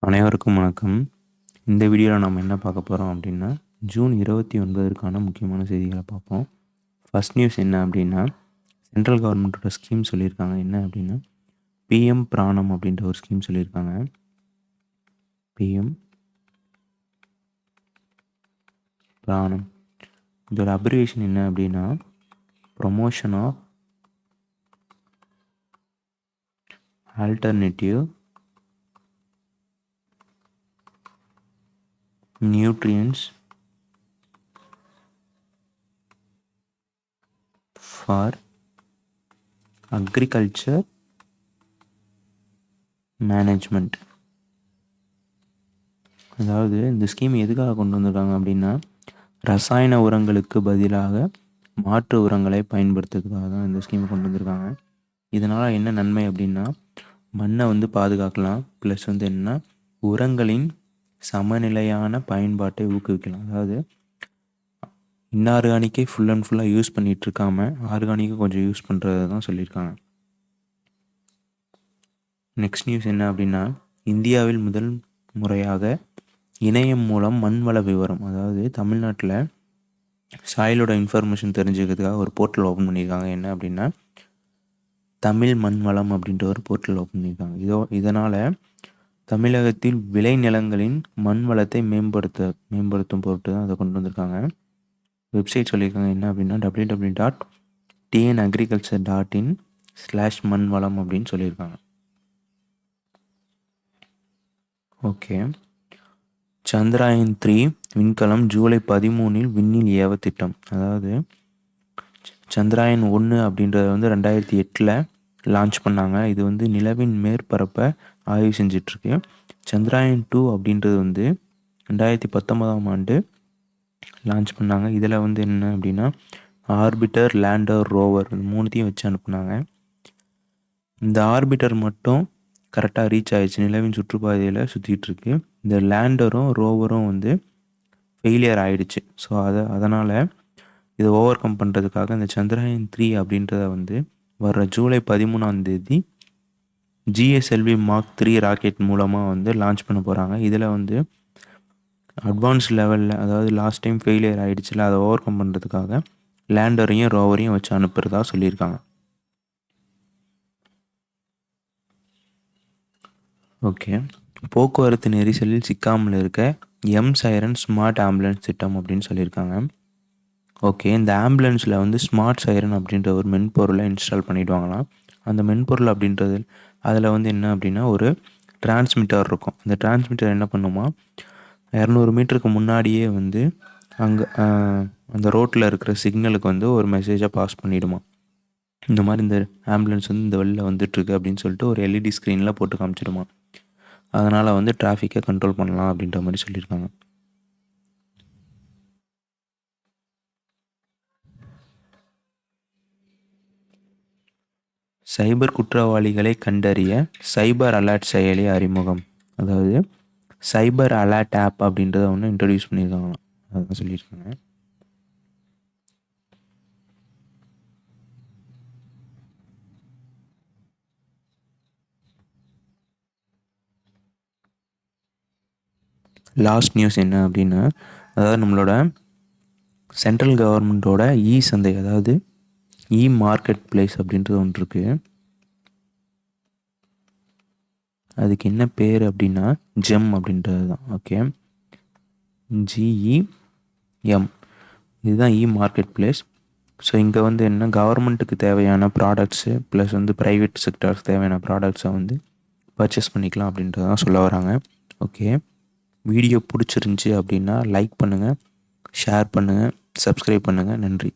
அனைவருக்கும் வணக்கம். இந்த வீடியோவில் நம்ம என்ன பார்க்க போகிறோம் அப்படின்னா, ஜூன் 29க்கான முக்கியமான செய்திகளை பார்ப்போம். ஃபர்ஸ்ட் நியூஸ் என்ன அப்படின்னா, சென்ட்ரல் கவர்மெண்ட்டோட ஸ்கீம் சொல்லியிருக்காங்க. என்ன அப்படின்னா, பிஎம் பிராணம் அப்படின்ற ஒரு ஸ்கீம் சொல்லியிருக்காங்க. பிஎம் பிராணம் இதோட அப்ரிவேஷன் என்ன அப்படின்னா, promotion of alternative nutrients for agriculture management. அதாவது இந்த ஸ்கீம் எதுக்காக கொண்டு வந்திருக்காங்க அப்படின்னா, ரசாயன உரங்களுக்கு பதிலாக மாற்று உரங்களை பயன்படுத்துறதுக்காக தான் இந்த ஸ்கீமை கொண்டு வந்திருக்காங்க. இதனால் என்ன நன்மை அப்படின்னா, மண்ணை பாதுகாக்கலாம், ப்ளஸ் என்னென்னா உரங்களின் சமநிலையான பயன்பாட்டை ஊக்குவிக்கலாம். அதாவது இன்ஆர்கானிக்கே ஃபுல் அண்ட் ஃபுல்லாக யூஸ் பண்ணிகிட்டு இருக்காமல் ஆர்கானிக்கை கொஞ்சம் யூஸ் பண்ணுறதை தான் சொல்லியிருக்காங்க. நெக்ஸ்ட் நியூஸ் என்ன அப்படின்னா, இந்தியாவில் முதல் முறையாக இணையம் மூலம் மண்வள விவரம், அதாவது தமிழ்நாட்டில் சாயிலோட இன்ஃபர்மேஷன் தெரிஞ்சுக்கிறதுக்காக ஒரு போர்ட்டல் ஓப்பன் பண்ணியிருக்காங்க. என்ன அப்படின்னா, தமிழ் மண் வளம் அப்படின்ற ஒரு போர்ட்டல் ஓப்பன் பண்ணியிருக்காங்க. இதனால் தமிழகத்தில் விளைநிலங்களின் மண் வளத்தை மேம்படுத்தும் பொருட்டு தான் அதை கொண்டு வந்திருக்காங்க. வெப்சைட் சொல்லியிருக்காங்க. என்ன அப்படின்னா, www.tnagriculture.in/மண் வளம் அப்படின்னு சொல்லியிருக்காங்க. ஓகே, சந்திராயன் 3 விண்கலம் ஜூலை 13 விண்ணில் ஏவ திட்டம். அதாவது சந்திராயன் 1 அப்படின்றத 2008 லான்ச் பண்ணாங்க. இது நிலவின் மேற்பரப்பை ஆய்வு செஞ்சிட்ருக்கு. சந்திராயன் 2 அப்படின்றது 2019ஆம் ஆண்டு லான்ச் பண்ணாங்க. இதில் என்ன அப்படின்னா, ஆர்பிட்டர், லேண்டர், ரோவர் மூணுத்தையும் வச்சு அனுப்புனாங்க. இந்த ஆர்பிட்டர் மட்டும் கரெக்டாக ரீச் ஆகிடுச்சு, நிலவின் சுற்றுப்பாதையில் சுற்றிட்டு இருக்கு. இந்த லேண்டரும் ரோவரும் ஃபெயிலியர் ஆகிடுச்சு. ஸோ அதனால் இதை ஓவர் கம் பண்ணுறதுக்காக இந்த சந்திராயன் 3 அப்படின்றத வர்ற ஜூலை 13 GSLV Mark 3 ராக்கெட் மூலமாக லான்ச் பண்ண போகிறாங்க. இதில் அட்வான்ஸ் லெவலில், அதாவது லாஸ்ட் டைம் ஃபெயிலியர் ஆகிடுச்சுல, அதை ஓவர் கம் பண்ணுறதுக்காக லேண்டரையும் ரோவரையும் வச்சு அனுப்புகிறதா சொல்லியிருக்காங்க. ஓகே, போக்குவரத்து நெரிசலில் சிக்காமல் இருக்க சைரன் ஸ்மார்ட் ஆம்புலன்ஸ் திட்டம் அப்படின்னு சொல்லியிருக்காங்க. ஓகே, இந்த ஆம்புலன்ஸில் ஸ்மார்ட் சைரன் அப்படின்ற ஒரு மென்பொருளை இன்ஸ்டால் பண்ணிவிடுவாங்களாம். அந்த மென்பொருள் அப்படின்றது அதில் என்ன அப்படின்னா, ஒரு டிரான்ஸ்மிட்டர் இருக்கும். அந்த டிரான்ஸ்மிட்டர் என்ன பண்ணுமா, 200 மீட்டருக்கு முன்னாடியே அங்கே அந்த ரோட்டில் இருக்கிற சிக்னலுக்கு ஒரு மெசேஜை பாஸ் பண்ணிவிடுமா. இந்த மாதிரி இந்த ஆம்புலன்ஸ் இந்த வழியில் வந்துட்டுருக்கு அப்படின்னு சொல்லிட்டு ஒரு எல்இடி ஸ்க்ரீனில் போட்டு காமிச்சிடுமா. அதனால் டிராஃபிக்கை கண்ட்ரோல் பண்ணலாம் அப்படின்ற மாதிரி சொல்லியிருக்காங்க. சைபர் குற்றவாளிகளை கண்டறிய சைபர் அலர்ட் செயலி அறிமுகம். அதாவது சைபர் அலர்ட் ஆப் அப்படின்றத இன்ட்ரடியூஸ் பண்ணியிருக்காங்களாம். அதான் சொல்லியிருக்காங்க. லாஸ்ட் நியூஸ் என்ன அப்படின்னா, அதாவது நம்மளோட சென்ட்ரல் கவர்மெண்ட்டோட சந்தை, அதாவது மார்க்கெட் பிளேஸ் அப்படின்றது ஒன்று இருக்குது. அதுக்கு என்ன பேர் அப்படின்னா, ஜெம் அப்படின்றது தான். ஓகே, GEM, இதுதான் மார்க்கெட் பிளேஸ். ஸோ இங்கே என்ன, கவர்மெண்ட்டுக்கு தேவையான ப்ராடக்ட்ஸு ப்ளஸ் ப்ரைவேட் செக்டர்ஸ் தேவையான ப்ராடக்ட்ஸை பர்ச்சேஸ் பண்ணிக்கலாம் அப்படின்றதான் சொல்ல வராங்க. ஓகே, வீடியோ பிடிச்சிருந்துச்சி அப்படின்னா லைக் பண்ணுங்கள், ஷேர் பண்ணுங்கள், சப்ஸ்கிரைப் பண்ணுங்கள். நன்றி.